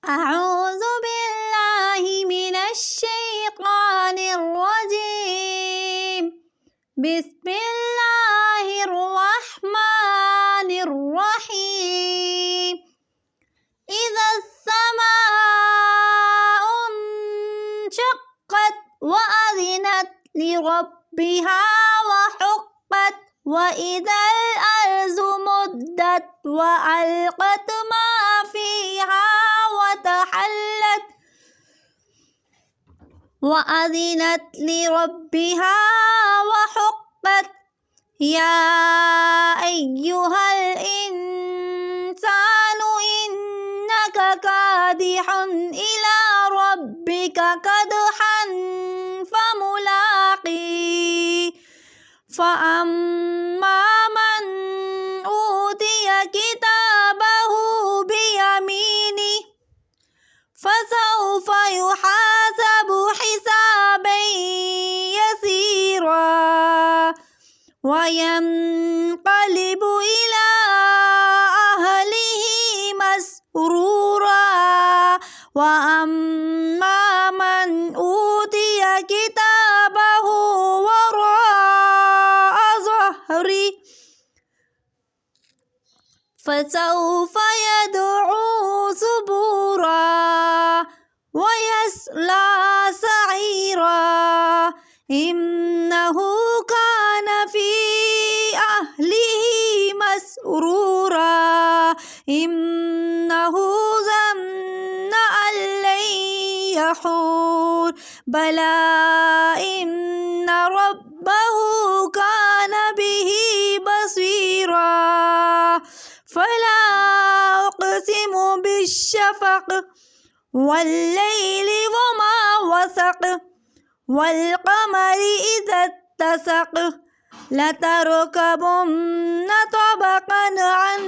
أعوذ بالله من الشيطان الرجيم. بسم الله الرحمن الرحيم. إذا السماء انشقت وأذنت لربها وحقت وإذا الأرض مدت وألقت ما فيها وتحلت وأذنت لربها وحقت. يا أيها الإنسان إنك كادح إلى ربك كدحا فملاقيه. فأما من أوتي كتابه بيمينه فسوف يحاسب حسابا يسيرا وينقلب إلى أهله مسرورا. وأما من أوتي كتابه وراء ظهره فسوف يدعو ثبورا ويصلى سعيرا. إنه كان في أهله مسرورا. إنه ظن أن لن يحور بلى إن ربه كان به بصيرا. فلا أقسم بالشفق والليل وما وسق والقمر إذا اتسق لتركبن طبقا عن